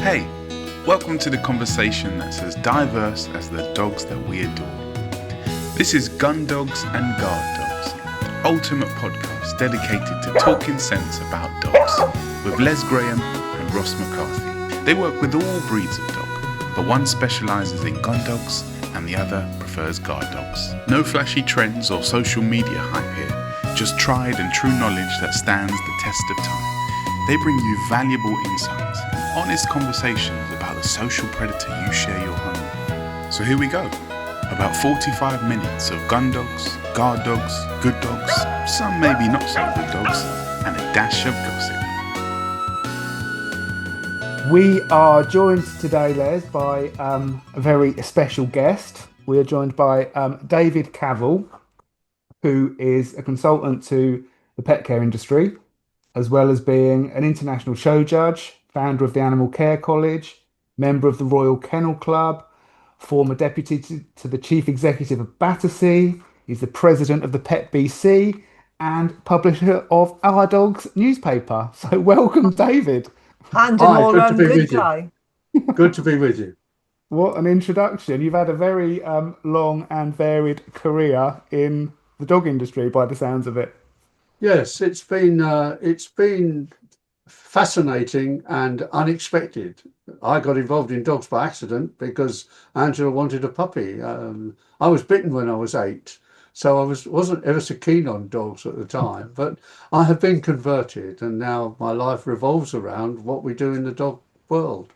Hey, welcome to the conversation that's as diverse as the dogs that we adore. This is Gun Dogs and Guard Dogs, the ultimate podcast dedicated to talking sense about dogs, with Les Graham and Ross McCarthy. They work with all breeds of dog, but one specialises in gun dogs and the other prefers guard dogs. No flashy trends or social media hype here, just tried and true knowledge that stands the test of time. They bring you valuable insights and honest conversations about the social predator you share your home with. So here we go. About 45 minutes of gun dogs, guard dogs, good dogs, some maybe not so good dogs, and a dash of gossip. We are joined today, Les, by a very special guest. We are joined by David Cavill, who is a consultant to the pet care industry, as well as being an international show judge, founder of the Animal Care College, member of the Royal Kennel Club, former deputy to the chief executive of Battersea. He's the president of the PETbc and publisher of Our Dogs newspaper. So welcome, David. And an all-round good guy. Good to be with you. What an introduction. You've had a very long and varied career in the dog industry by the sounds of it. Yes, it's been fascinating and unexpected. I got involved in dogs by accident because Angela wanted a puppy. I was bitten when I was 8, so I wasn't ever so keen on dogs at the time. But I have been converted, and now my life revolves around what we do in the dog world.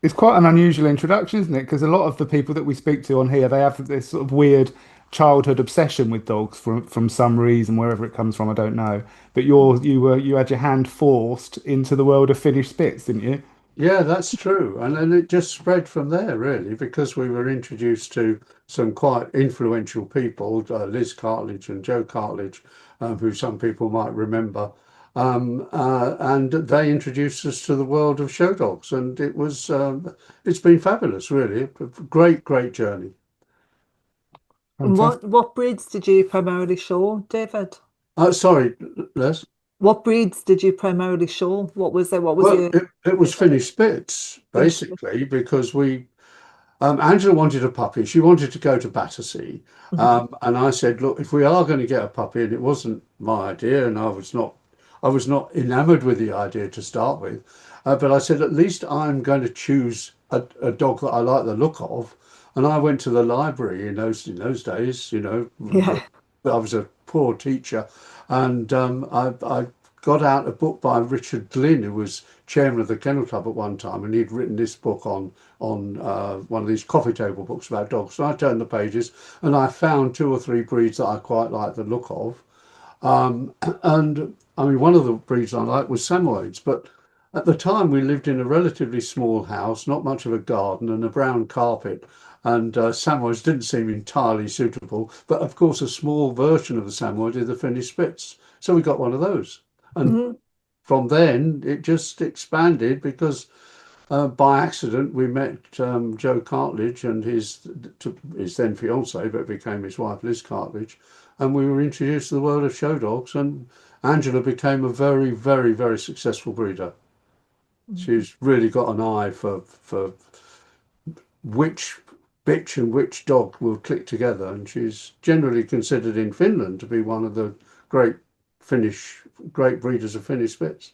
It's quite an unusual introduction, isn't it? Because a lot of the people that we speak to on here, they have this sort of weird childhood obsession with dogs from some reason, wherever it comes from, I don't know. But you had your hand forced into the world of Finnish Spitz, didn't you? Yeah, that's true. And then it just spread from there, really, because we were introduced to some quite influential people, Liz Cartledge and Joe Cartledge, who some people might remember. And they introduced us to the world of show dogs. And it's been fabulous, really. A great journey. And what breeds did you primarily show, David? Sorry, Les. What breeds did you primarily show? What was there? It was Finnish Spitz, basically, because Angela wanted a puppy. She wanted to go to Battersea. And I said, look, if we are going to get a puppy, and it wasn't my idea, and I was not enamored with the idea to start with, but I said, at least I'm going to choose a dog that I like the look of. And I went to the library in those days, you know. Yeah. I was a poor teacher, and I got out a book by Richard Glynn, who was chairman of the Kennel Club at one time, and he'd written this book on one of these coffee table books about dogs. So I turned the pages, and I found 2 or 3 breeds that I quite liked the look of. And I mean, one of the breeds I liked was Samoyeds, but at the time we lived in a relatively small house, not much of a garden, and a brown carpet. And Samoyeds didn't seem entirely suitable. But of course, a small version of the Samoyed is the Finnish Spitz. So we got one of those. And from then, it just expanded because by accident, we met Joe Cartledge and his then fiance, but became his wife, Liz Cartledge. And we were introduced to the world of show dogs. And Angela became a very, very, very successful breeder. She's really got an eye for which bitch and which dog will click together, and she's generally considered in Finland to be one of the great breeders of Finnish Spitz.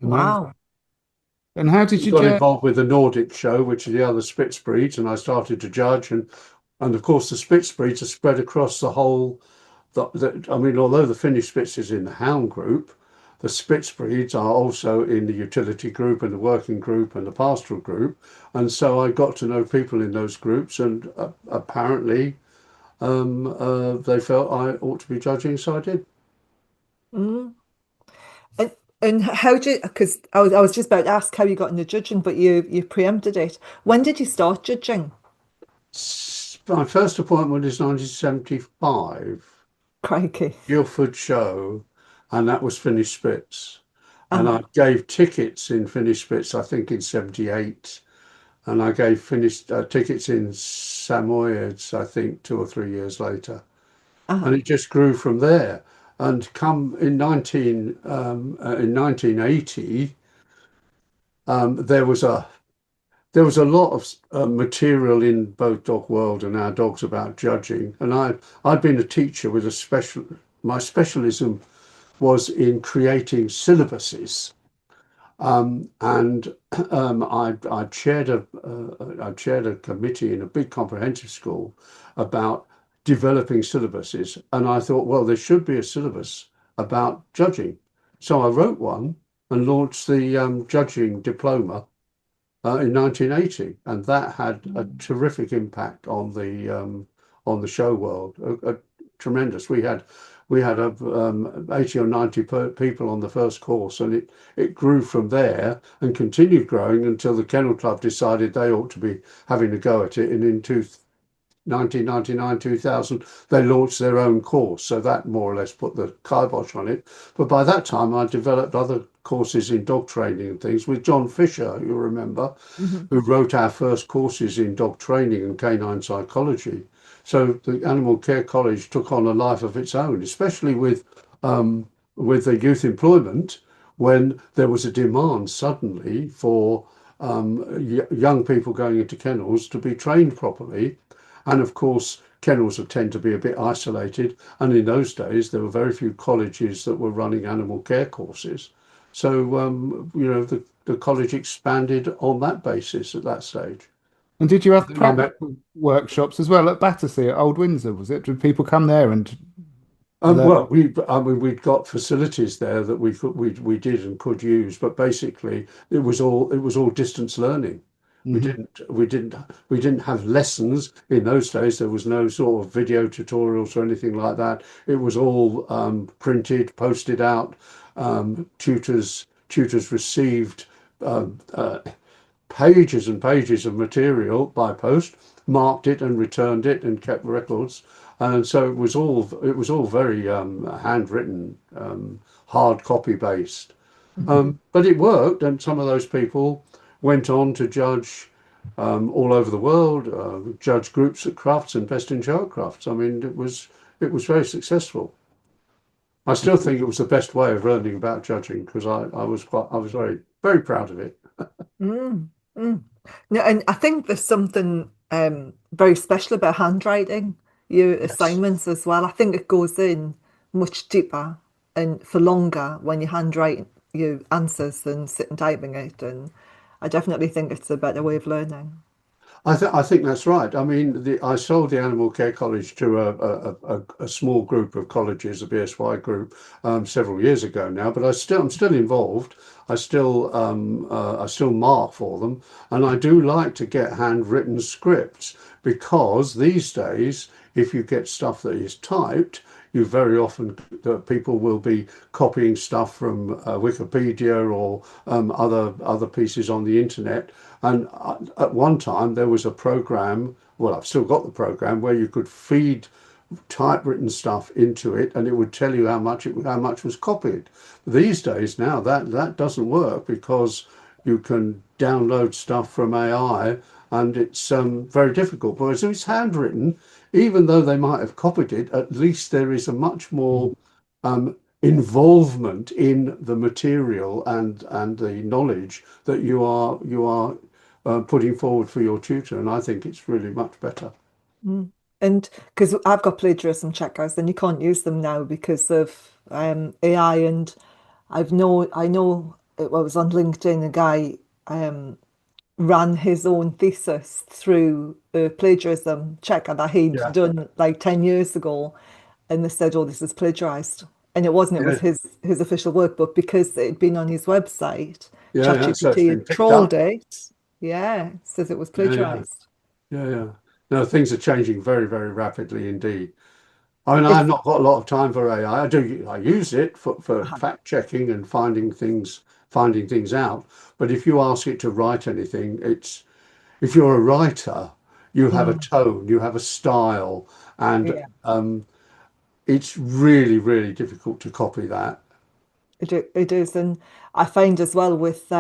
Wow. And how did you got involved with the Nordic show, which are the other Spitz breeds, and I started to judge, and of course the Spitz breeds are spread across the whole. I mean, although the Finnish Spitz is in the hound group, the Spitz breeds are also in the utility group and the working group and the pastoral group. And so I got to know people in those groups, and apparently they felt I ought to be judging, so I did. And how did you, because I was just about to ask how you got into judging, but you preempted it. When did you start judging? My first appointment is 1975. Crikey. Guildford show. And that was Finnish Spitz. And I gave tickets in Finnish Spitz, I think in 78. And I gave tickets in Samoyeds, I think 2 or 3 years later. And it just grew from there. And come in 1980, there was a lot of material in both Dog World and Our Dogs about judging, and I'd been a teacher with a special. My specialism was in creating syllabuses, and I'd chaired a committee in a big comprehensive school about developing syllabuses, and I thought, well, there should be a syllabus about judging, so I wrote one and launched the judging diploma in 1980, and that had a terrific impact on the show world. Tremendous. We had 80 or 90 people on the first course, and it grew from there and continued growing until the Kennel Club decided they ought to be having a go at it. And in 1999, 2000, they launched their own course. So that more or less put the kibosh on it. But by that time, I developed other courses in dog training and things with John Fisher, you remember, who wrote our first courses in dog training and canine psychology. So the Animal Care College took on a life of its own, especially with the youth employment, when there was a demand suddenly for young people going into kennels to be trained properly. And of course, kennels tend to be a bit isolated. And in those days, there were very few colleges that were running animal care courses. So, the college expanded on that basis at that stage. And did you have I met practical workshops as well at Battersea at Old Windsor, was it? Did people come there and learn? well, we'd got facilities there that we did and could use, but basically it was all distance learning. We didn't have lessons in those days. There was no sort of video tutorials or anything like that. It was all printed, posted out. Tutors received pages and pages of material by post, marked it and returned it, and kept records. And so it was all very handwritten, hard copy based. But it worked, and some of those people went on to judge all over the world, judge groups at Crufts and Best in Show at Crufts. I mean, it was very successful. I still think it was the best way of learning about judging, because I was very, very proud of it. Mm, mm. No, and I think there's something very special about handwriting your Yes. assignments as well. I think it goes in much deeper and for longer when you handwrite your answers than sit typing it. And I definitely think it's a better way of learning. I think that's right. I mean, I sold the Animal Care College to a small group of colleges, a BSY group, several years ago now. But I'm still involved. I still mark for them, and I do like to get handwritten scripts, because these days, if you get stuff that is typed, you very often people will be copying stuff from Wikipedia or other pieces on the internet. And at one time there was a program. Well, I've still got the program where you could feed typewritten stuff into it, and it would tell you how much was copied. These days now that doesn't work, because you can download stuff from AI, and it's very difficult. But if it's handwritten, even though they might have copied it, at least there is a much more involvement in the material and the knowledge that you are putting forward for your tutor, and I think it's really much better. Mm. And because I've got plagiarism checkers, and you can't use them now because of AI. And I know it was on LinkedIn, a guy ran his own thesis through a plagiarism checker that he'd Yeah, done like 10 years ago, and they said, oh, this is plagiarized. And it wasn't, it yeah, was his official work, but because it'd been on his website, yeah. So it's ChatGPT been had picked trolled up. it. Yeah, it says it was Yeah, yeah, plagiarized. yeah. No, things are changing very, very rapidly indeed. I mean, I've It's not got a lot of time for AI. I use it for uh, fact checking and finding things out. But if you ask it to write anything, if you're a writer, you have a mm, tone, you have a style, and yeah, it's really, really difficult to copy that. it is. And I find as well with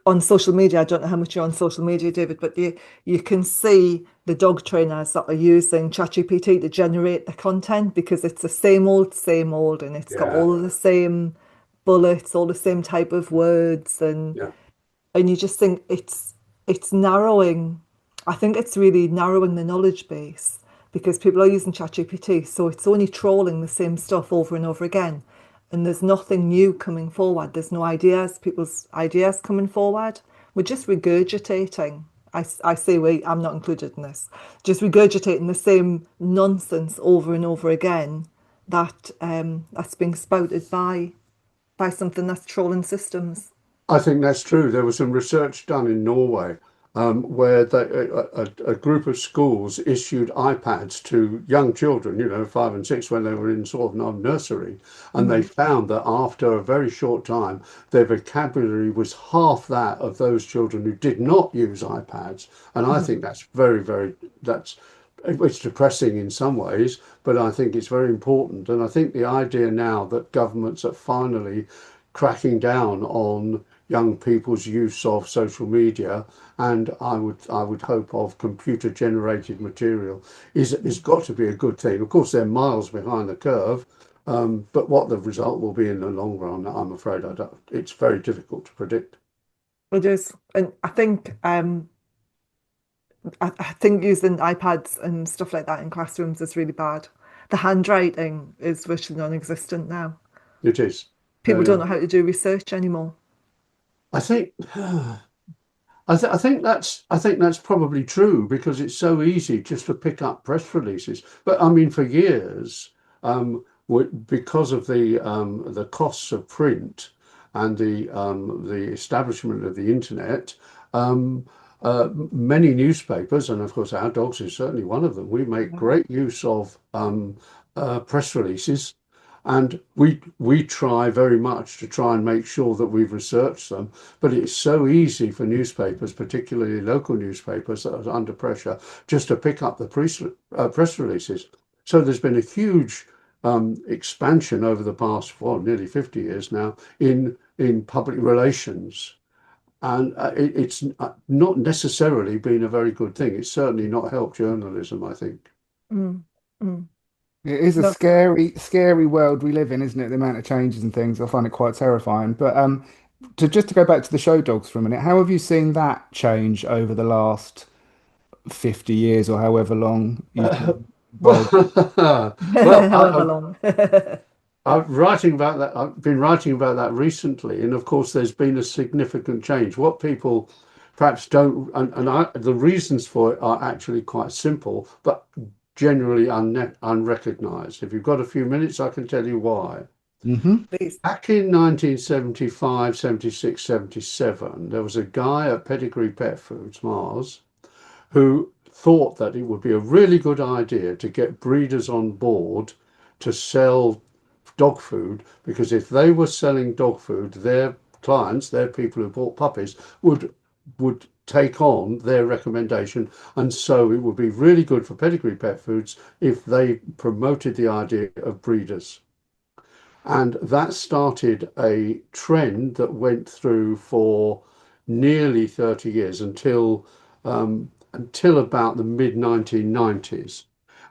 on social media, I don't know how much you're on social media, David, but you can see the dog trainers that are using ChatGPT to generate the content, because it's the same old, and it's got Yeah, all of the same bullets, all the same type of words, Yeah. and you just think it's narrowing. I think it's really narrowing the knowledge base because people are using ChatGPT, so it's only trolling the same stuff over and over again, and there's nothing new coming forward. There's no ideas, people's ideas coming forward. We're just regurgitating. I say we, I'm not included in this, just regurgitating the same nonsense over and over again that that's being spouted by something that's trolling systems. I think that's true. There was some research done in Norway where a group of schools issued iPads to young children, 5 and 6, when they were in sort of nursery. And they found that after a very short time, their vocabulary was half that of those children who did not use iPads. And I think that's it's depressing in some ways, but I think it's very important. And I think the idea now that governments are finally cracking down on young people's use of social media, and I would hope of computer generated material is got to be a good thing. Of course, they're miles behind the curve, but what the result will be in the long run, I'm afraid it's very difficult to predict. It is, and I think using iPads and stuff like that in classrooms is really bad. The handwriting is virtually non-existent now. It is. People don't know how to do research anymore. I think I think that's probably true because it's so easy just to pick up press releases. But I mean, for years, because of the costs of print and the establishment of the internet, many newspapers, and of course our dogs is certainly one of them, we make great use of press releases. And we try very much to try and make sure that we've researched them, but it's so easy for newspapers, particularly local newspapers that are under pressure, just to pick up the press releases. So there's been a huge expansion over the past, nearly 50 years now in public relations. And it's not necessarily been a very good thing. It's certainly not helped journalism, I think. Mm, mm. It is a No, scary world we live in, isn't it? The amount of changes and things, I find it quite terrifying. But to go back to the show dogs for a minute, how have you seen that change over the last 50 years or however long you've been involved? Well, however long. I've been writing about that recently, and of course, there's been a significant change. What people perhaps don't, the reasons for it are actually quite simple, but generally unrecognized. If you've got a few minutes, I can tell you why. Please. Back in 1975, 76, 77, there was a guy at Pedigree Pet Foods, Mars, who thought that it would be a really good idea to get breeders on board to sell dog food, because if they were selling dog food, their clients, their people who bought puppies, would take on their recommendation, and so it would be really good for Pedigree Pet Foods if they promoted the idea of breeders. And that started a trend that went through for nearly 30 years until about the mid 1990s.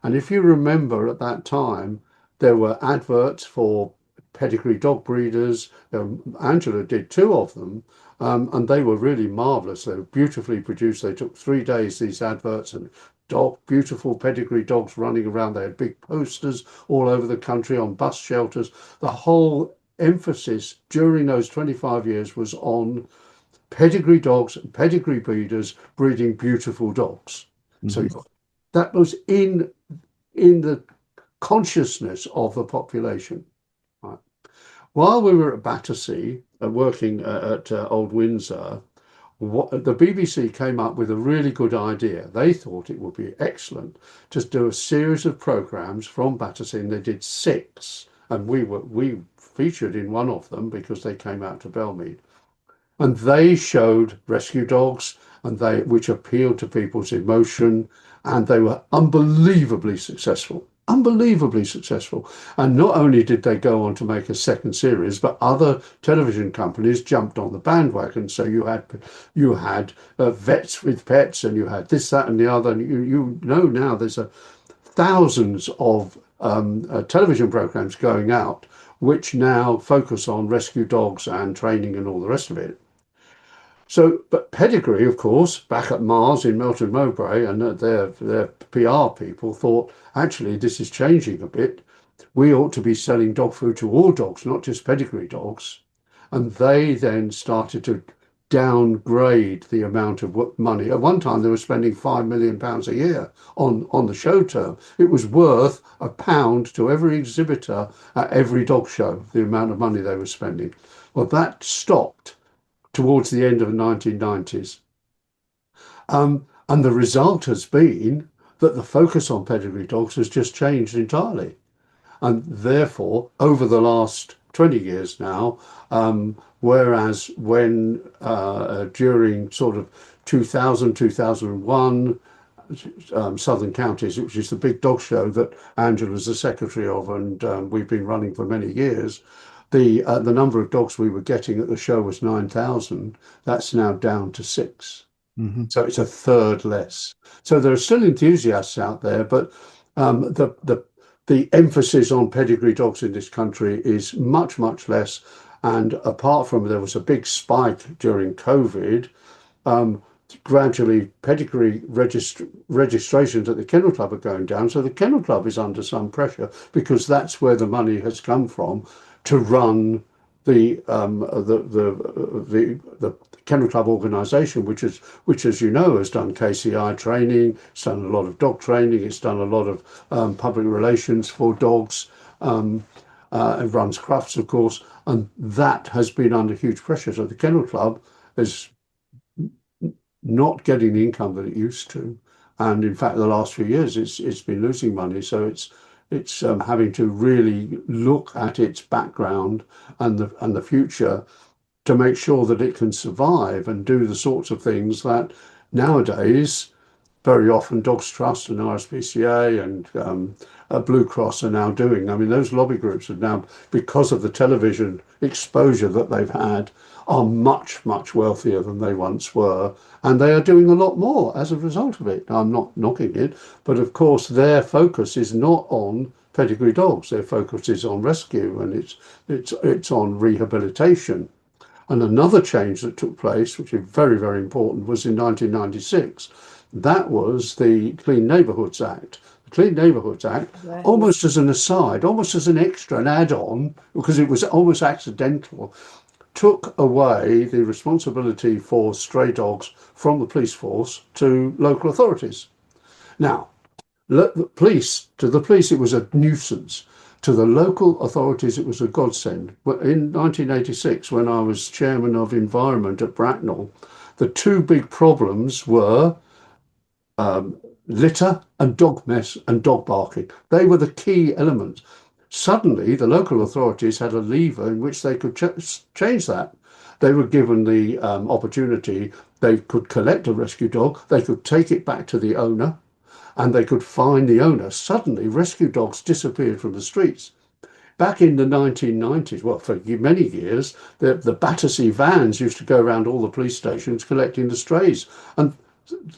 And if you remember, at that time there were adverts for pedigree dog breeders. Angela did 2 of them, and they were really marvelous. They were beautifully produced. They took 3 days, these adverts, and beautiful pedigree dogs running around. They had big posters all over the country on bus shelters. The whole emphasis during those 25 years was on pedigree dogs and pedigree breeders breeding beautiful dogs. So that was in the consciousness of the population. Right. While we were at Battersea, working at Old Windsor, the BBC came up with a really good idea. They thought it would be excellent to do a series of programmes from Battersea, and they did 6, and we featured in one of them because they came out to Belmead, and they showed rescue dogs, and which appealed to people's emotion, and they were unbelievably successful. Unbelievably successful. And not only did they go on to make a second series, but other television companies jumped on the bandwagon. So you had vets with pets, and you had this, that, and the other. And you know now there's thousands of television programs going out which now focus on rescue dogs and training and all the rest of it. So, but Pedigree, of course, back at Mars in Melton Mowbray, and their PR people thought, actually, this is changing a bit. We ought to be selling dog food to all dogs, not just Pedigree dogs. And they then started to downgrade the amount of money. At one time, they were spending £5 million a year on the show term. It was worth £1 to every exhibitor at every dog show, the amount of money they were spending. Well, that stopped towards the end of the 1990s. And the result has been that the focus on pedigree dogs has just changed entirely. And therefore, over the last 20 years now, whereas when during sort of 2000, 2001, Southern Counties, which is the big dog show that Angela's the secretary of, and we've been running for many years, the number of dogs we were getting at the show was 9,000. That's now down to 6. Mm-hmm. So it's a third less. So there are still enthusiasts out there, but the emphasis on pedigree dogs in this country is much, much less. And apart from there was a big spike during COVID, gradually pedigree registrations at the Kennel Club are going down. So the Kennel Club is under some pressure because that's where the money has come from to run the Kennel Club organisation, which, as you know, has done KCI training, it's done a lot of dog training, it's done a lot of public relations for dogs, it runs Crufts, of course, and that has been under huge pressure. So the Kennel Club is not getting the income that it used to, and in fact, the last few years it's been losing money. So it's having to really look at its background and the future to make sure that it can survive and do the sorts of things that nowadays very often Dogs Trust and RSPCA and Blue Cross are now doing. I mean, those lobby groups have now, because of the television exposure that they've had, are much, much wealthier than they once were. And they are doing a lot more as a result of it. I'm not knocking it, but of course their focus is not on pedigree dogs. Their focus is on rescue, and it's on rehabilitation. And another change that took place, which is very, very important, was in 1996. That was the Clean Neighbourhoods Act. The Clean Neighbourhoods Act, almost as an aside, almost as an extra, an add-on, because it was almost accidental, took away the responsibility for stray dogs from the police force to local authorities. Now, to the police it was a nuisance. To the local authorities it was a godsend. In 1986, when I was chairman of environment at Bracknell, the two big problems were litter and dog mess and dog barking. They were the key elements. Suddenly, the local authorities had a lever in which they could change that. They were given the opportunity. They could collect a rescue dog, they could take it back to the owner, and they could fine the owner. Suddenly, rescue dogs disappeared from the streets. Back in the 1990s, well, for many years, the Battersea vans used to go around all the police stations collecting the strays, and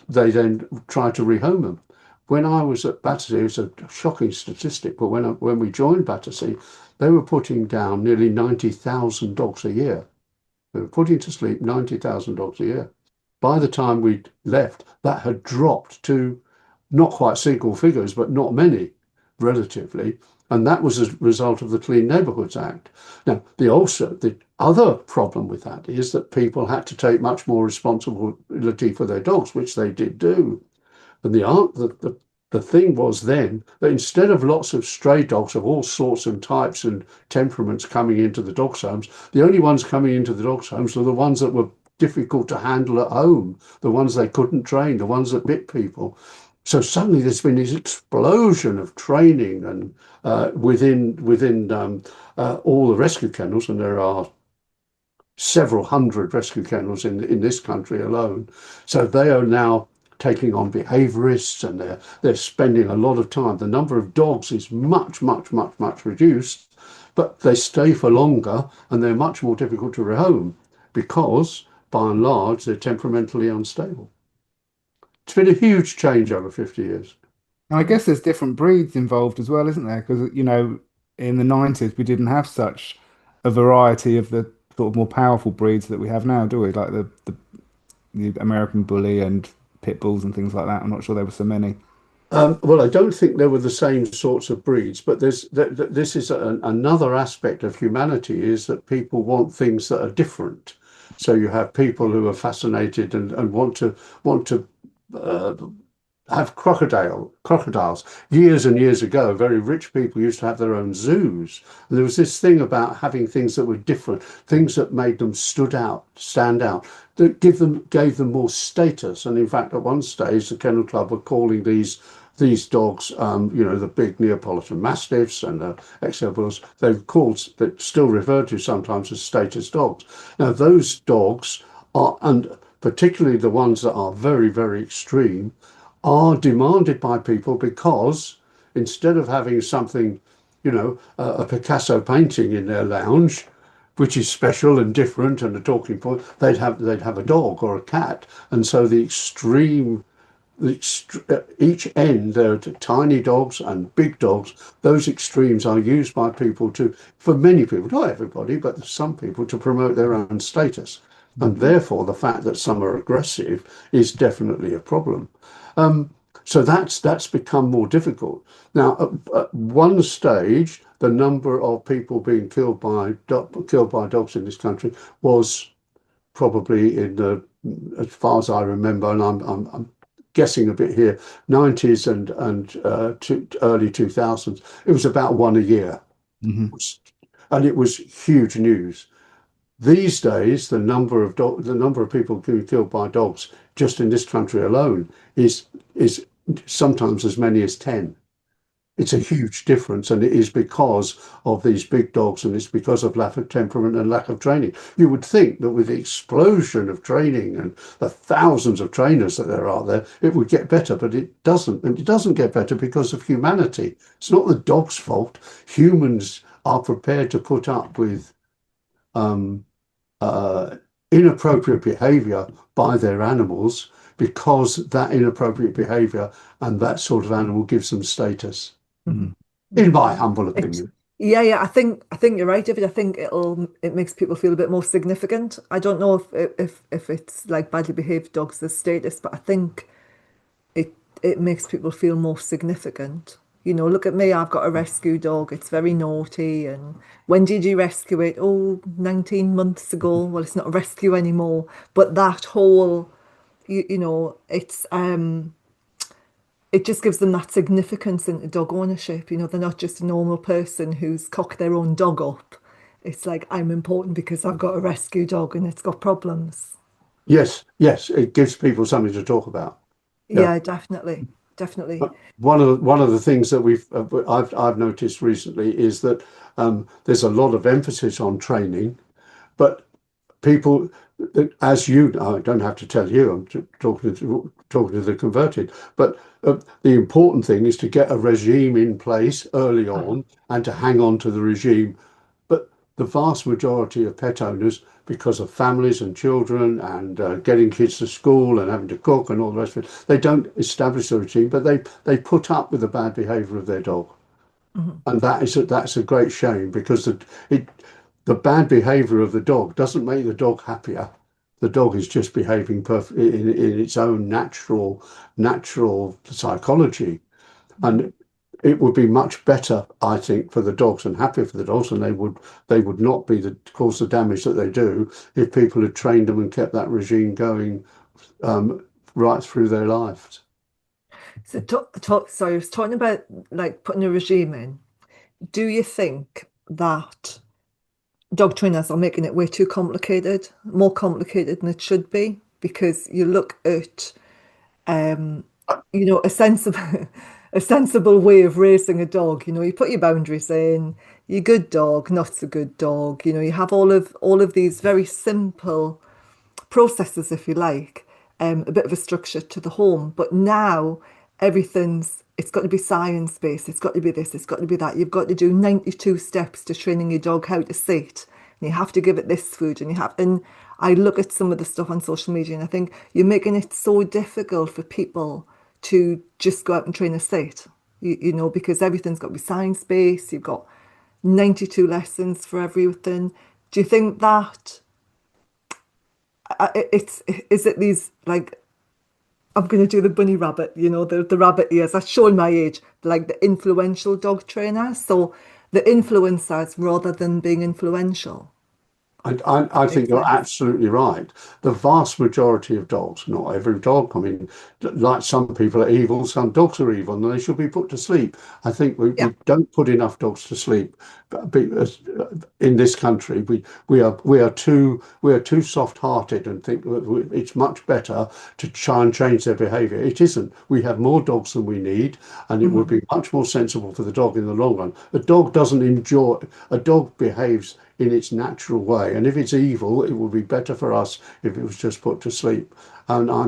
they then tried to rehome them. When I was at Battersea, it was a shocking statistic, but when we joined Battersea, they were putting down nearly 90,000 dogs a year. They were putting to sleep 90,000 dogs a year. By the time we'd left, that had dropped to not quite single figures, but not many, relatively. And that was a result of the Clean Neighbourhoods Act. Now, the other problem with that is that people had to take much more responsibility for their dogs, which they did do. And the thing was then that instead of lots of stray dogs of all sorts and types and temperaments coming into the dogs' homes, the only ones coming into the dogs' homes were the ones that were difficult to handle at home, the ones they couldn't train, the ones that bit people. So suddenly there's been this explosion of training and within all the rescue kennels, and there are several hundred rescue kennels in this country alone. So they are now taking on behaviourists, and they're spending a lot of time. The number of dogs is much, much, much, much reduced, but they stay for longer and they're much more difficult to rehome because, by and large, they're temperamentally unstable. It's been a huge change over 50 years. And I guess there's different breeds involved as well, isn't there? Because, in the 90s we didn't have such a variety of the sort of more powerful breeds that we have now, do we? Like the American Bully and pit bulls and things like that. I'm not sure there were so many. Well, I don't think there were the same sorts of breeds, but this is another aspect of humanity is that people want things that are different. So you have people who are fascinated and want to uh, have crocodiles. Years and years ago, very rich people used to have their own zoos. And there was this thing about having things that were different, things that made them stand out, that gave them more status. And in fact, at one stage, the Kennel Club were calling these dogs, the big Neapolitan Mastiffs and the XL Bulls, they're still referred to sometimes as status dogs. Now, those dogs are, and particularly the ones that are very, very extreme, are demanded by people because instead of having something, a Picasso painting in their lounge, which is special and different and a talking point, they'd have a dog or a cat, and so each end there are tiny dogs and big dogs. Those extremes are used by people for many people, not everybody, but some people, to promote their own status, and therefore the fact that some are aggressive is definitely a problem. So that's become more difficult. Now, at one stage, the number of people being killed by dogs in this country was probably as far as I remember, and I'm guessing a bit here, 90s and early 2000s. It was about one a year, Hmm. and it was huge news. These days, the number of people being killed by dogs just in this country alone is sometimes as many as 10. It's a huge difference, and it is because of these big dogs, and it's because of lack of temperament and lack of training. You would think that with the explosion of training and the thousands of trainers that there are there, it would get better, but it doesn't. And it doesn't get better because of humanity. It's not the dog's fault. Humans are prepared to put up with um, uh, inappropriate behavior by their animals because that inappropriate behavior and that sort of animal gives them status, Hmm. in my humble It, opinion. yeah. I think you're right, David. I think it makes people feel a bit more significant. I don't know if it's like badly behaved dogs as status, but I think it it makes people feel more significant. Look at me, I've got a rescue dog. It's very naughty. And when did you rescue it? Oh, 19 months ago. Well, it's not a rescue anymore. But that whole, it just gives them that significance into dog ownership. They're not just a normal person who's cocked their own dog up. It's like, I'm important because I've got a rescue dog and it's got problems. Yes, yes, it gives people something to talk about. Yeah. Yeah, definitely. Definitely. One of the things that I've noticed recently is that there's a lot of emphasis on training, but people, as you know, I don't have to tell you, talking to the converted, but the important thing is to get a regime in place early on and to hang on to the regime. But the vast majority of pet owners, because of families and children and getting kids to school and having to cook and all the rest of it, they don't establish a routine, but they put up with the bad behaviour of their dog. Mhm. And that's a great shame because the bad behaviour of the dog doesn't make the dog happier. The dog is just behaving perfectly in its own natural psychology. And it would be much better, I think, for the dogs and happier for the dogs, and they would not be cause the damage that they do if people had trained them and kept that regime going right through their lives. So, sorry, I was talking about like putting a regime in. Do you think that dog trainers are making it way too complicated, more complicated than it should be? Because you look at, um, a sensible, a sensible way of raising a dog. You put your boundaries in. You're good dog, not so good dog. You have all of these very simple processes, if you like, a bit of a structure to the home. But now it's got to be science based. It's got to be this, it's got to be that. You've got to do 92 steps to training your dog how to sit. And you have to give it this food and I look at some of the stuff on social media and I think you're making it so difficult for people to just go out and train a sit, because everything's got to be science based. You've got 92 lessons for everything. Do you think that is it these like I'm going to do the bunny rabbit, the rabbit ears. That's showing my age, like the influential dog trainers. So the influencers rather than being influential. I think Makes you're sense. absolutely right. The vast majority of dogs, not every dog, I mean, like some people are evil, some dogs are evil, and they should be put to sleep. I think Yeah. we don't put enough dogs to sleep. In this country, we are too soft-hearted and think that it's much better to try and change their behaviour. It isn't. We have more dogs than we need, and it would Hmm. be much more sensible for the dog in the long run. A dog behaves in its natural way. And if it's evil, it would be better for us if it was just put to sleep. And I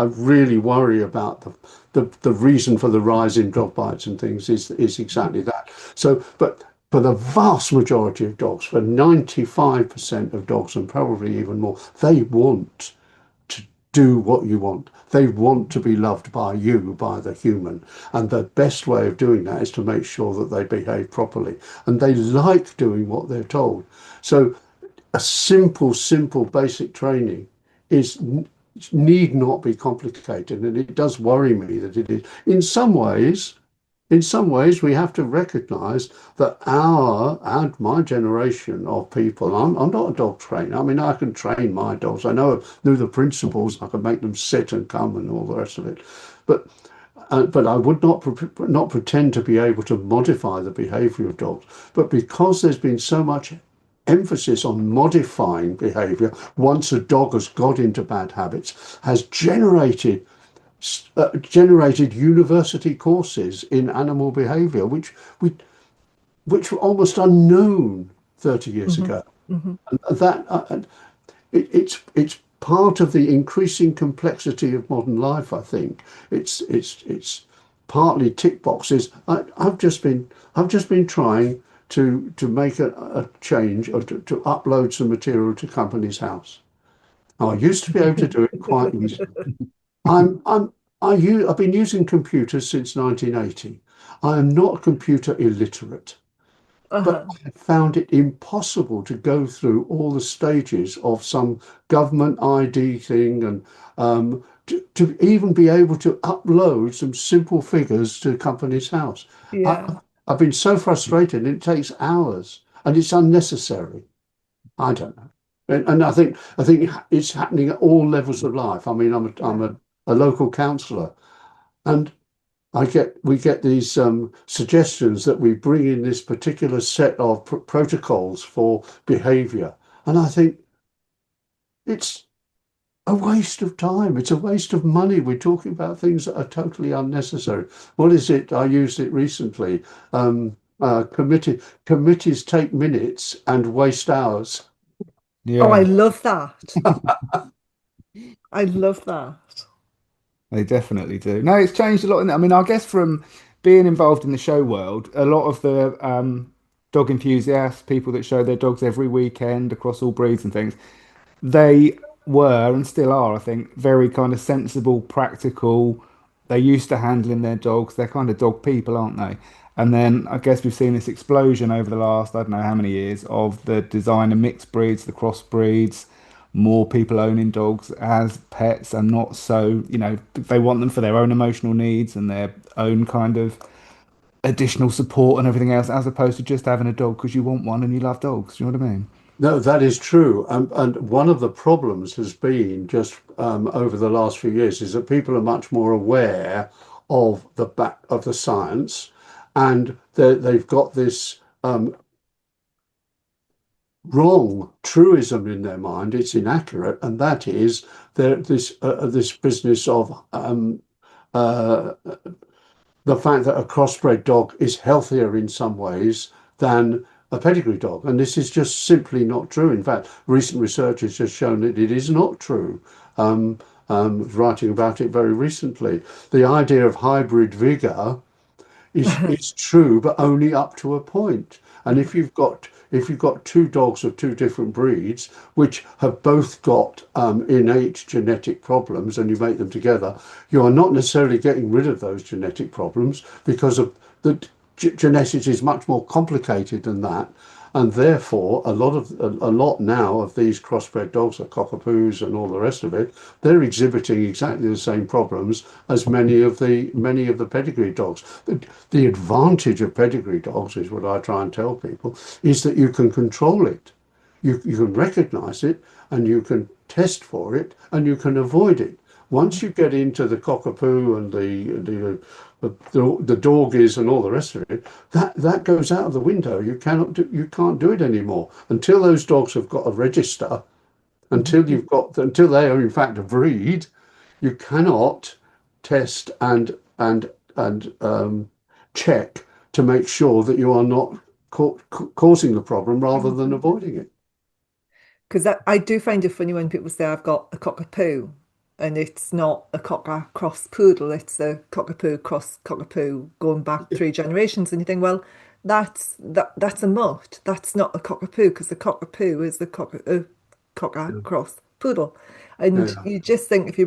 really worry about the reason for the rise in dog bites and things is exactly that. So, but for the vast majority of dogs, for 95% of dogs and probably even more, they want to do what you want. They want to be loved by you, by the human. And the best way of doing that is to make sure that they behave properly. And they like doing what they're told. So a simple, basic training is need not be complicated. And it does worry me that it is. In some ways, we have to recognise that our and my generation of people, I'm not a dog trainer. I mean, I can train my dogs. I know the principles. I can make them sit and come and all the rest of it. But I would not pretend to be able to modify the behaviour of dogs. But because there's been so much emphasis on modifying behaviour once a dog has got into bad habits, has generated university courses in animal behaviour, which were almost unknown 30 years Hmm. ago. Hmm. And it's part of the increasing complexity of modern life. I think it's partly tick boxes. I've just been trying to make a change or to upload some material to Company's House. Now, I used to be able to do it quite easily. I've been using computers since 1980. I am not computer illiterate, but Uh-huh. I found it impossible to go through all the stages of some government ID thing and to even be able to upload some simple figures to Company's House. I, Yeah. I've been so frustrated, and it takes hours, and it's unnecessary. I don't know. And I think it's happening at all levels of life. I mean, I'm a local councillor, and we get these suggestions that we bring in this particular set of protocols for behaviour, and I think it's a waste of time. It's a waste of money. We're talking about things that are totally unnecessary. What is it? I used it recently. Committees take minutes and waste hours. Oh, I Yeah, love that. I love that. they definitely do. No, it's changed a lot. I mean, I guess from being involved in the show world, a lot of the dog enthusiasts, people that show their dogs every weekend across all breeds and things, they were and still are, I think, very kind of sensible, practical. They're used to handling their dogs. They're kind of dog people, aren't they? And then I guess we've seen this explosion over the last, I don't know how many years, of the designer mixed breeds, the crossbreeds, more people owning dogs as pets and not so, they want them for their own emotional needs and their own kind of additional support and everything else, as opposed to just having a dog because you want one and you love dogs. Do you know what I mean? No, that is true. And one of the problems has been just over the last few years is that people are much more aware of the science, and they've got this wrong truism in their mind. It's inaccurate, and that is this business of uh, the fact that a crossbred dog is healthier in some ways than a pedigree dog. And this is just simply not true. In fact, recent research has just shown that it is not true. Writing about it very recently. The idea of hybrid vigour is true, but only up to a point. And if you've got two dogs of two different breeds, which have both got innate genetic problems, and you make them together, you are not necessarily getting rid of those genetic problems because of genetics is much more complicated than that. And therefore, a lot now of these crossbred dogs, the cockapoos and all the rest of it, they're exhibiting exactly the same problems as many of the pedigree dogs. The advantage of pedigree dogs is what I try and tell people is that you can control it, you can recognise it, and you can test for it, and you can avoid it. Once you get into the cockapoo and the doggies and all the rest of it, that goes out of the window. You can't do it anymore until those dogs have got a register. Until they are in fact a breed, you cannot test and check to make sure that you are not causing the problem rather than avoiding it. Because I do find it funny when people say I've got a cockapoo and it's not a cocker cross poodle, it's a cockapoo cross cockapoo going back 3 generations, and you think, well, that's a mutt. That's not a cockapoo, because the cockapoo is the cocker cross poodle. And you just think if you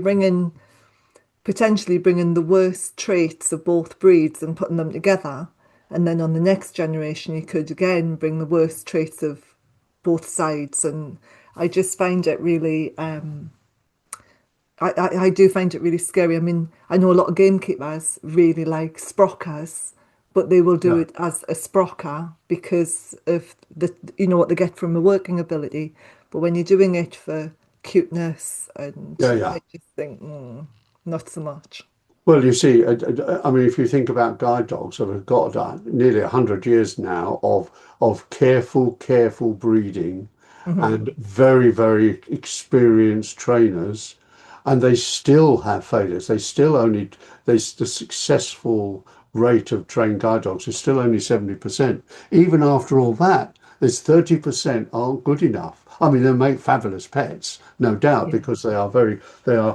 potentially bringing the worst traits of both breeds and putting them together, and then on the next generation you could again bring the worst traits of both sides. And I just find it really I do find it really scary. I mean, I know a lot of gamekeepers really like sprockers, but they will do it as a sprocker because of what they get from a working ability. But when you're doing it for cuteness, and I just think not so much. Well, you see, I mean, if you think about guide dogs that have got nearly 100 years now of careful breeding and very, very experienced trainers, and they still have failures. The successful rate of trained guide dogs is still only 70%. Even after all that, there's 30% aren't good enough. I mean, they make fabulous pets, no doubt, because they are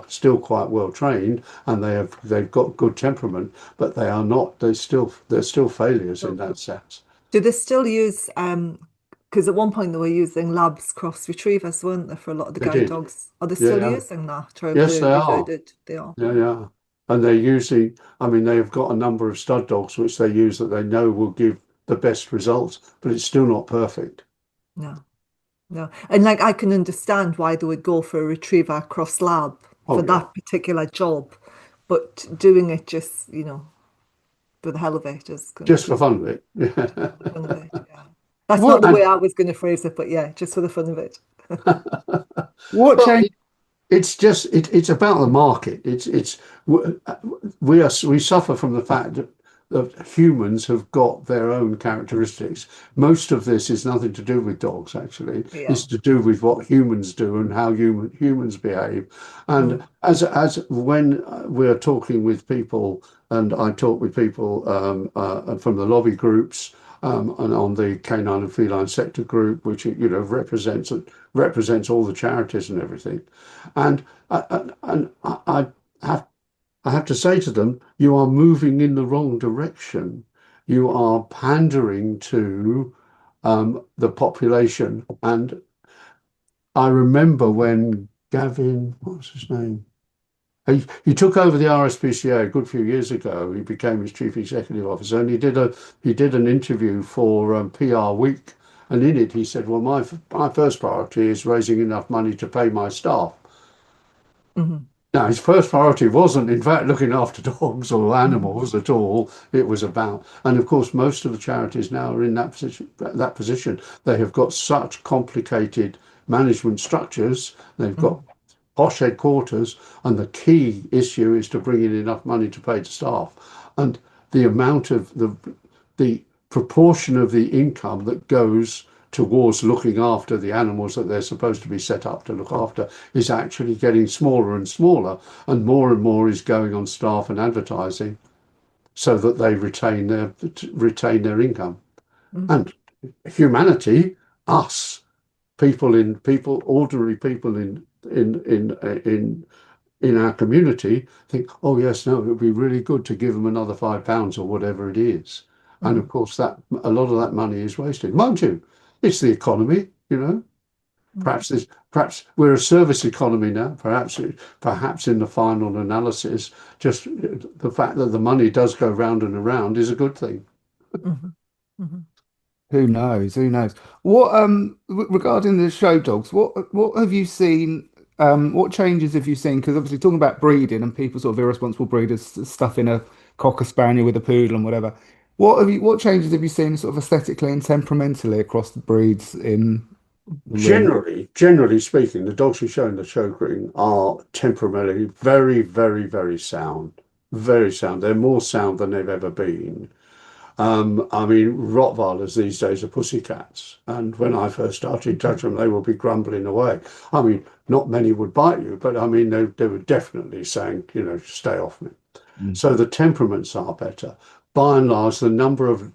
still quite well trained and they've got good temperament, but they're still failures in that sense. Do they still use because at one point they were using labs cross retrievers, weren't they, for a lot of the guide dogs? Are they still using that? Or yes, they are. They are. Yeah. And they're using, I mean, they've got a number of stud dogs which they use that they know will give the best results, but it's still not perfect. No. And like, I can understand why they would go for a retriever cross lab for that particular job, but doing it just, for the hell of it is good. Just for fun of it. Fun of it, yeah. That's not the way I was going to phrase it, but yeah, just for the fun of it. It's about the market. We suffer from the fact that humans have got their own characteristics. Most of this is nothing to do with dogs, actually. It's to do with what humans do and how humans behave. And as when we're talking with people, and I talk with people from the lobby groups, and on the canine and feline sector group, which represents all the charities and everything, and I have to say to them, you are moving in the wrong direction. You are pandering to the population. And I remember when Gavin, what's his name? He took over the RSPCA a good few years ago. He became its chief executive officer, and he did an interview for PR Week, and in it he said, "Well, my first priority is raising enough money to pay my staff." Now, his first priority wasn't, in fact, looking after dogs or animals at all. It was about, and of course, most of the charities now are in that position. They have got such complicated management structures. They've got posh headquarters, and the key issue is to bring in enough money to pay the staff. And the amount of the proportion of the income that goes towards looking after the animals that they're supposed to be set up to look after is actually getting smaller and smaller, and more is going on staff and advertising so that they retain their income. And humanity, us, ordinary people in our community think, oh yes, no, it would be really good to give them another £5 or whatever it is. And of course that a lot of that money is wasted. Mind you, it's the economy, Perhaps we're a service economy now. Perhaps in the final analysis, just the fact that the money does go round and around is a good thing. Mhm. Mhm. Who knows? Who knows? What regarding the show dogs, what have you seen? What changes have you seen? Because obviously talking about breeding and people sort of irresponsible breeders stuffing a cocker spaniel with a poodle and whatever. What changes have you seen sort of aesthetically and temperamentally across the breeds in the ring? Generally speaking, the dogs we show in the show ring are temperamentally very, very, very sound. Very sound. They're more sound than they've ever been. I mean, Rottweilers these days are pussycats. And when I first started judging them, they would be grumbling away. I mean, not many would bite you, but I mean, they were definitely saying, stay off me. Mm. So the temperaments are better. By and large, the number of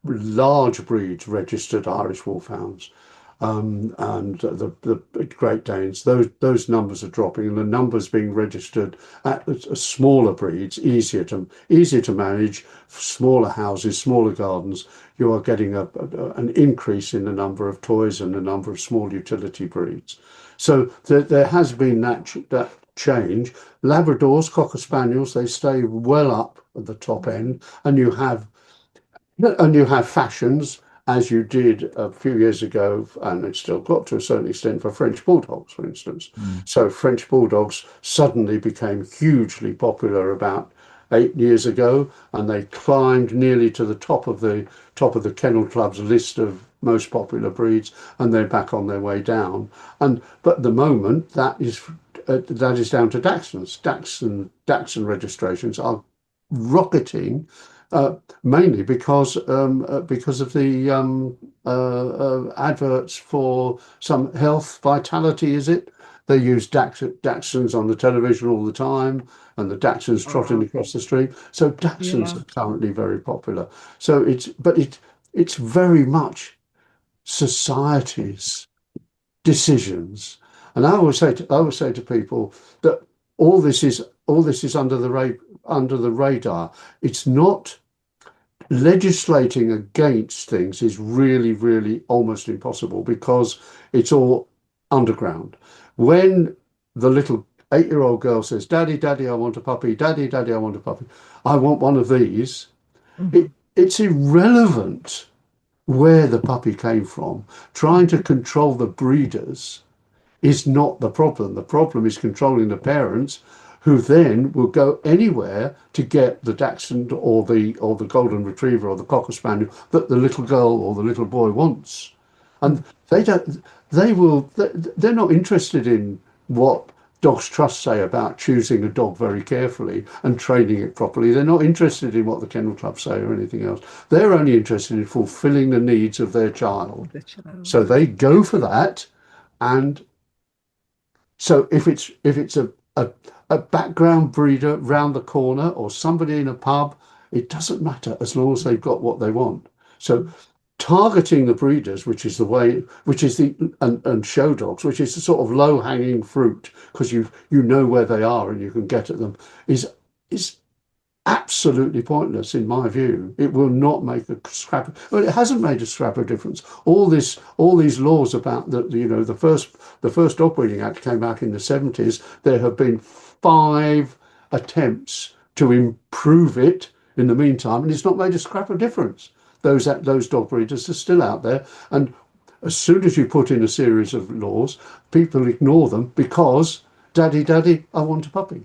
large breeds registered Irish Wolfhounds and the Great Danes, those numbers are dropping, and the numbers being registered at smaller breeds, easier to manage, smaller houses, smaller gardens. You are getting an increase in the number of toys and the number of small utility breeds. So there has been that change. Labradors, Cocker Spaniels, they stay well up at the top end, and you have fashions, as you did a few years ago, and it's still got to a certain extent for French Bulldogs, for instance. Mm. So French Bulldogs suddenly became hugely popular about 8 years ago, and they climbed nearly to the top of the Kennel Club's list of most popular breeds, and they're back on their way down. But at the moment, that is down to Dachshunds. Dachshund registrations are rocketing, mainly because of the adverts for some health vitality. Is it? They use Dachshunds on the television all the time, and the Dachshunds trotting across the street. So Dachshunds Yeah. are currently very popular. So it's very much society's decisions. And I always say to people that all this is under the radar. It's not legislating against things is really, really almost impossible because it's all underground. When the little 8-year-old girl says, "Daddy, Daddy, I want a puppy. Daddy, Daddy, I want a puppy. I want one of these," Mhm. it's irrelevant where the puppy came from. Trying to control the breeders is not the problem. The problem is controlling the parents, who then will go anywhere to get the Dachshund or the Golden Retriever or the Cocker Spaniel that the little girl or the little boy wants. And they don't. They will. They're not interested in what Dogs Trust say about choosing a dog very carefully and training it properly. They're not interested in what the Kennel Club say or anything else. They're only interested in fulfilling the needs of their child. The child. So they go for that, and so if it's a background breeder round the corner or somebody in a pub, it doesn't matter as long as they've got what they want. So targeting the breeders, which is the way, which is and show dogs, which is the sort of low hanging fruit because you know where they are and you can get at them, is absolutely pointless in my view. It will not make a scrap. Well, it hasn't made a scrap of difference. All these laws about the first Dog Breeding Act came out in the 70s. There have been 5 attempts to improve it in the meantime, and it's not made a scrap of difference. Those dog breeders are still out there, and as soon as you put in a series of laws, people ignore them because Daddy, Daddy, I want a puppy.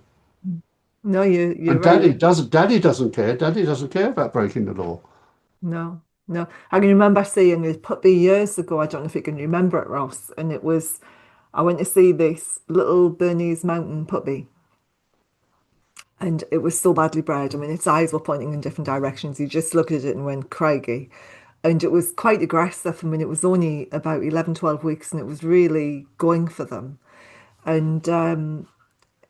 No, you're And right. Daddy doesn't care. Daddy doesn't care about breaking the law. No, no. I can remember seeing a puppy years ago. I don't know if you can remember it, Ross. And I went to see this little Bernese Mountain puppy. And it was so badly bred. I mean, its eyes were pointing in different directions. You just looked at it and went craggy. And it was quite aggressive. I mean, it was only about 11, 12 weeks and it was really going for them. And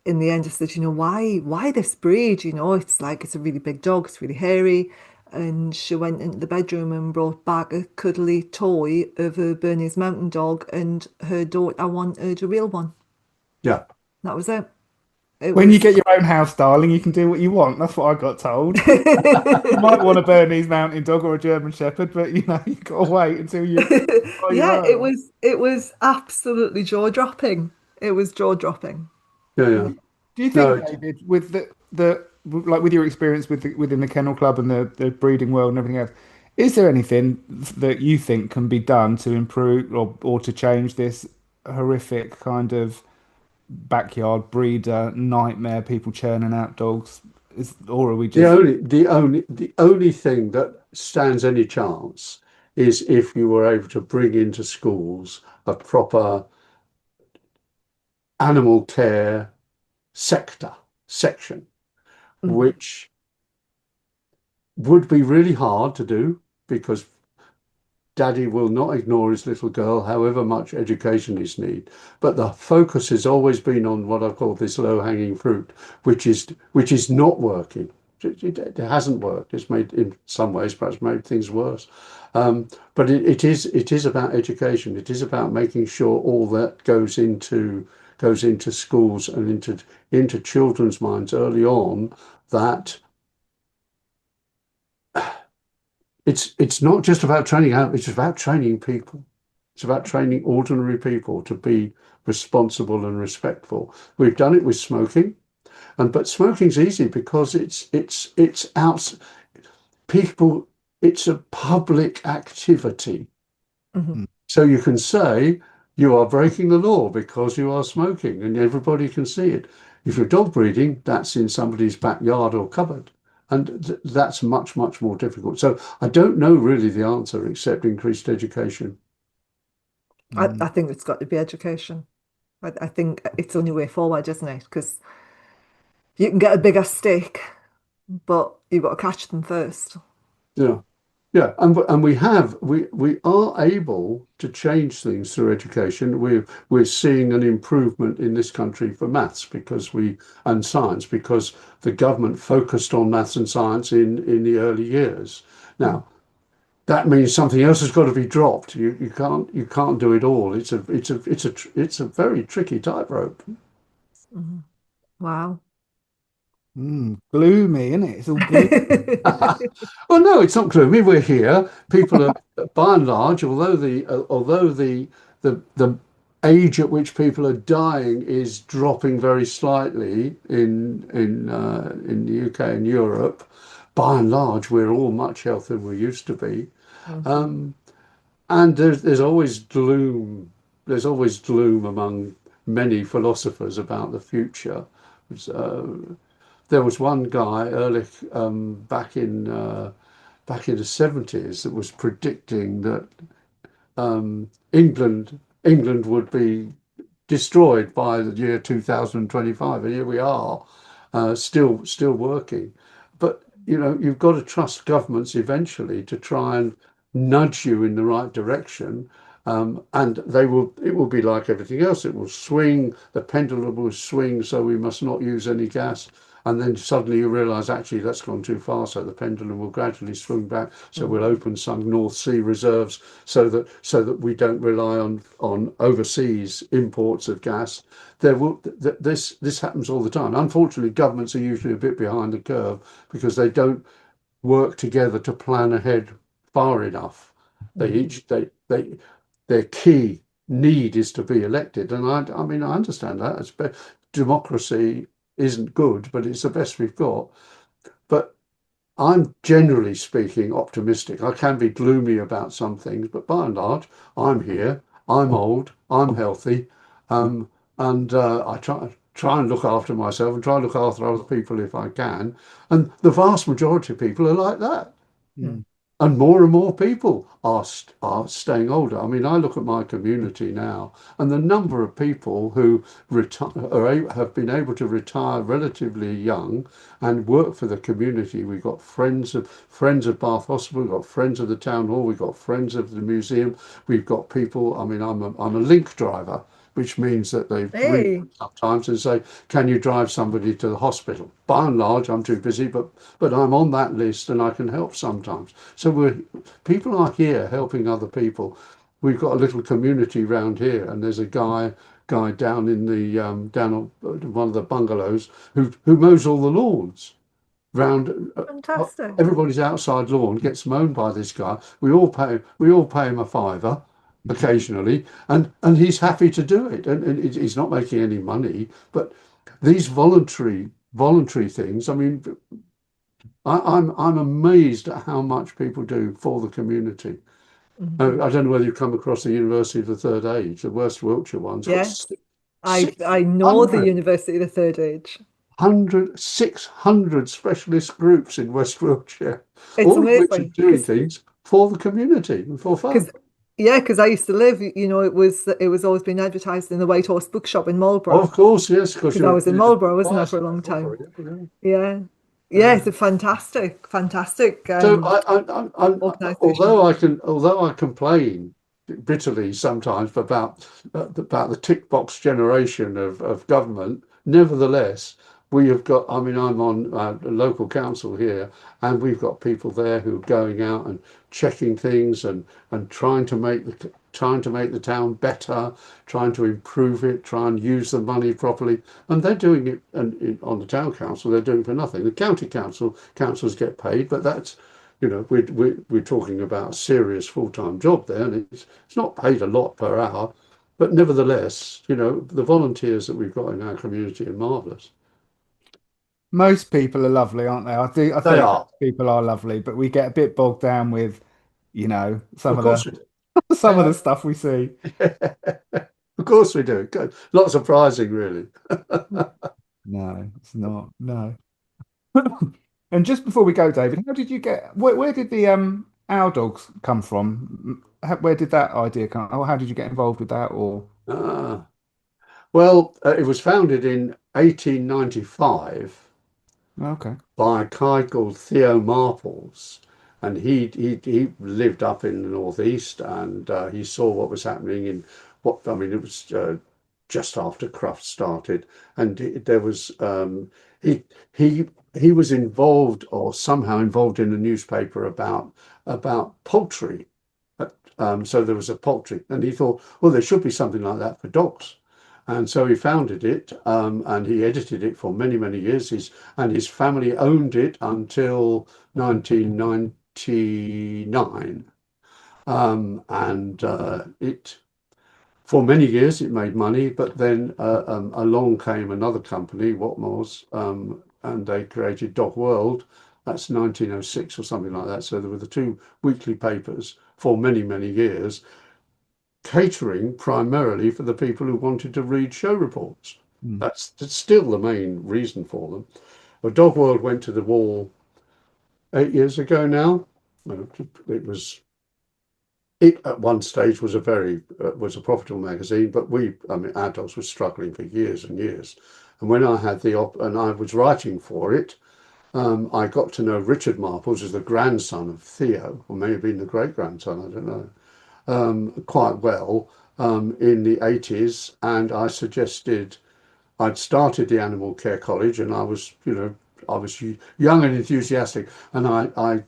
in the end, I said, why this breed? It's a really big dog, it's really hairy. And she went into the bedroom and brought back a cuddly toy of a Bernese Mountain Dog, and her daughter wanted a real one. Yeah. That was it. It When you was. get your own house, darling, you can do what you want. That's what I got told. You might want a Bernese Mountain Dog or a German Shepherd, but you've got to wait until you buy your Yeah, it own. was it was absolutely jaw-dropping. It was jaw-dropping. Yeah. Yeah. Do you No. think, David, with the like with your experience within the kennel club and the breeding world and everything else, is there anything that you think can be done to improve or to change this horrific kind of backyard breeder nightmare, people churning out dogs? Or are we The just only, the only thing that stands any chance is if you were able to bring into schools a proper animal care section, Mhm. which would be really hard to do because Daddy will not ignore his little girl, however much education he's need. But the focus has always been on what I call this low-hanging fruit, which is not working. It hasn't worked. It's made, in some ways, perhaps made things worse. But it is about education. It is about making sure all that goes into schools and into children's minds early on, that it's not just about training out, it's about training people. It's about training ordinary people to be responsible and respectful. We've done it with smoking, but smoking's easy because it's out people, it's a public activity. Mhm. So you can say you are breaking the law because you are smoking and everybody can see it. If you're dog breeding, that's in somebody's backyard or cupboard. And that's much, much more difficult. So I don't know really the answer except increased education. I think it's got to be education. I think it's the only way forward, isn't it? Because you can get a bigger stick, but you've got to catch them first. Yeah. Yeah, and we are able to change things through education. We're seeing an improvement in this country for maths and science because the government focused on maths and science in the early years. Mm. Now, that means something else has got to be dropped. You can't do it all. It's a very tricky tightrope. Mhm. Wow. gloomy, isn't it? It's all gloomy. Well, no, it's not gloomy. We're here. People are, by and large, although the age at which people are dying is dropping very slightly in the UK and Europe, by and large, we're all much healthier than we used to be. Mhm. Um, and there's always gloom. There's always gloom among many philosophers about the future. So, there was one guy early back in the 70s that was predicting that England would be destroyed by the year 2025, and here we are, still working. But you've got to trust governments eventually to try and nudge you in the right direction. And it will be like everything else. It will swing, the pendulum will swing, so we must not use any gas. And then suddenly you realise actually that's gone too far, so the pendulum will gradually swing back. So we'll Mhm. open some North Sea reserves so that we don't rely on overseas imports of gas. This happens all the time. Unfortunately, governments are usually a bit behind the curve because they don't work together to plan ahead far enough. They Mhm. each they Their key need is to be elected, and I mean I understand that. Democracy isn't good, but it's the best we've got. But I'm generally speaking optimistic. I can be gloomy about some things, but by and large, I'm here. I'm old. I'm healthy, um, and I try and look after myself and try and look after other people if I can. And the vast majority of people are like that. Mm. And more people are staying older. I mean, I look at my community now, and the number of people who have been able to retire relatively young and work for the community. We've got friends of Bath Hospital, we've got friends of the town hall, we've got friends of the museum, we've got people. I mean, I'm a link driver, which means that they ring Hey. sometimes and say, "Can you drive somebody to the hospital?" By and large, I'm too busy, but I'm on that list and I can help sometimes. So people are here helping other people. We've got a little community round here, and there's a guy down in the down on one of the bungalows who mows all the lawns round. Fantastic. Everybody's outside lawn gets mown by this guy. We all pay him a fiver occasionally, and he's happy to do it, and he's not making any money. But these voluntary voluntary things. I mean, I'm amazed at how much people do for the community. Mhm. I don't know whether you've come across the University of the Third Age, the West Wiltshire one's got Yes, I know the 600 University of the Third Age. 600 specialist groups in West Wiltshire, It's all of which are amazing doing things for the community and for fun. because because I used to live, it was always being advertised in the White Horse Bookshop in Oh, Marlborough of course, yes, because because I you're was in a Marlborough, wasn't I, for a long time? Yeah. Yeah, yeah. it's a fantastic So organization. although I complain bitterly sometimes about the tick box generation of government, nevertheless, we have got. I mean, I'm on a local council here, and we've got people there who are going out and checking things and trying to make the town better, trying to improve it, try and use the money properly, and they're doing it. And on the town council, they're doing it for nothing. The county councils get paid, but that's we're talking about a serious full-time job there, and it's not paid a lot per hour, but nevertheless, the volunteers that we've got in our community are marvellous. Most people are lovely, aren't they? I They think are, most people are lovely, but we get a bit bogged down with, some of of course the we do. some of the stuff we see. Of course we do. Good. Not surprising, really. No, it's not. No. And just before we go, David, how did you get? Where did the Our Dogs come from? Where did that idea come? Or how did you get involved with that? Or Ah, well, it was founded in 1895 okay, by a guy called Theo Marples, and he lived up in the northeast, and he saw what was happening in what I mean. It was just after Cruft started, and there was he he was involved or somehow involved in a newspaper about poultry. So there was a poultry, and he thought, well, there should be something like that for dogs. And so he founded it, and he edited it for many, many years. His family owned it until 1999. And it for many years it made money, but then along came another company, Watmore's, and they created Dog World. That's 1906 or something like that. So there were the two weekly papers for many, many years, catering primarily for the people who wanted to read show reports. Hmm. That's still the main reason for them. Well, Dog World went to the wall 8 years ago now. It was it at one stage was a profitable magazine, but I mean, our dogs were struggling for years and years. And when I had and I was writing for it, I got to know Richard Marples as the grandson of Theo, or may have been the great grandson, I don't know, quite well in the 80s. And I'd started the Animal Care College, and I was young and enthusiastic, and I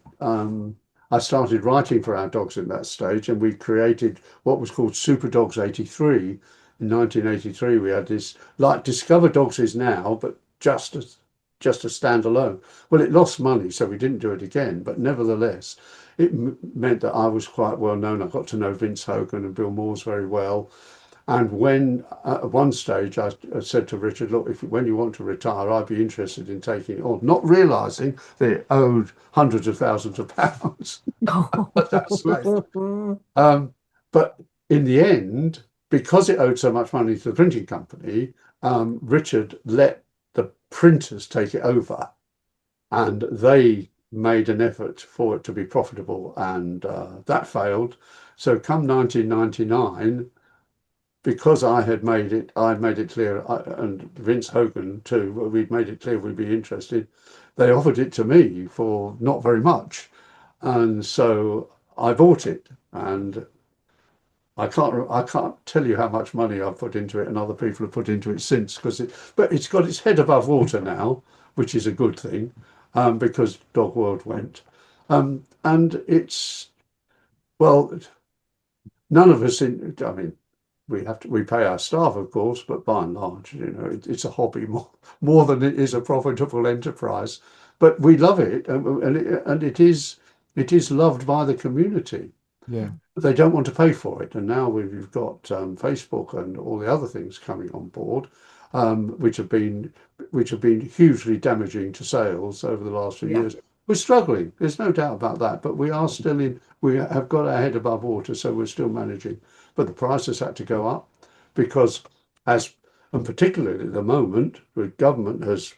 started writing for our dogs at that stage, and we created what was called Super Dogs 83. In 1983, we had this, like Discover Dogs is now, but just a standalone. Well, it lost money, so we didn't do it again, but nevertheless, it meant that I was quite well known. I got to know Vince Hogan and Bill Moores very well. And when at one stage I said to Richard, look, when you want to retire, I'd be interested in taking it on, not realizing that it owed hundreds of thousands of pounds at that stage. But in the end, because it owed so much money to the printing company, Richard let the printers take it over, and they made an effort for it to be profitable, and that failed. So come 1999, because I made it clear, and Vince Hogan too, we'd made it clear we'd be interested. They offered it to me for not very much, and so I bought it. And I can't tell you how much money I've put into it, and other people have put into it since, but it's got its head above water now, which is a good thing, because Dog World went, and well, none of us I mean, we pay our staff, of course, but by and large, it's a hobby more than it is a profitable enterprise. But we love it, and it is loved by the community. yeah, But they don't want to pay for it, and now we've got Facebook and all the other things coming on board. which have been hugely damaging to sales over the last few years. We're struggling. There's no doubt about that, but we have got our head above water, so we're still managing. But the prices had to go up because, and particularly at the moment, the government has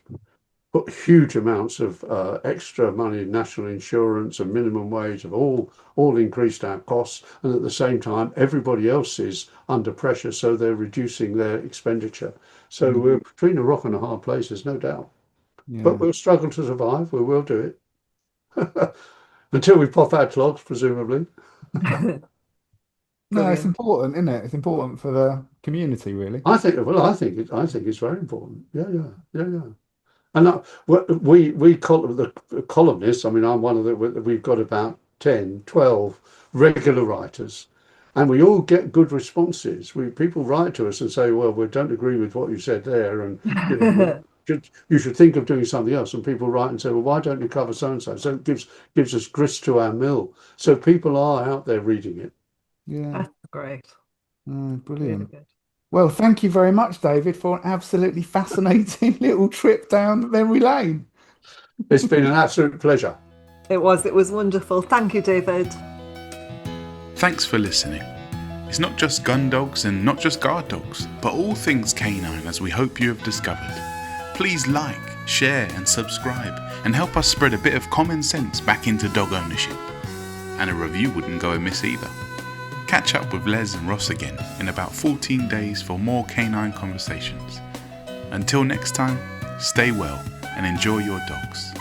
put huge amounts of extra money, national insurance and minimum wage have all increased our costs, and at the same time everybody else is under pressure, so they're reducing their expenditure. So we're between a rock and a hard place, there's no doubt. But we'll struggle to survive. We will do it until we pop our clogs, presumably. No, it's important, isn't it? It's important for the community, really. I think it's very important. Yeah. And we call the columnists. I mean, I'm one of the. We've got about 10, 12 regular writers, and we all get good responses. People write to us and say, "Well, we don't agree with what you said there, and you should think of doing something else." And people write and say, "Well, why don't you cover so and so?" So it gives us grist to our mill. So people are out there reading it. Yeah, That's great. brilliant. Really good. Well, thank you very much, David, for an absolutely fascinating little trip down memory lane. It's been an absolute pleasure. It was wonderful. Thank you, David. Thanks for listening. It's not just gun dogs and not just guard dogs, but all things canine, as we hope you have discovered. Please like, share and subscribe and help us spread a bit of common sense back into dog ownership. And a review wouldn't go amiss either. Catch up with Lez and Ross again in about 14 days for more canine conversations. Until next time, stay well and enjoy your dogs.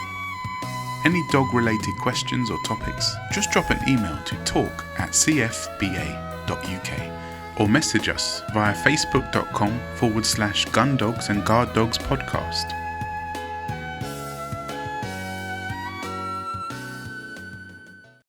Any dog-related questions or topics, just drop an email to talk@cfba.uk or message us via facebook.com/Gun Dogs and Guard Dogs podcast.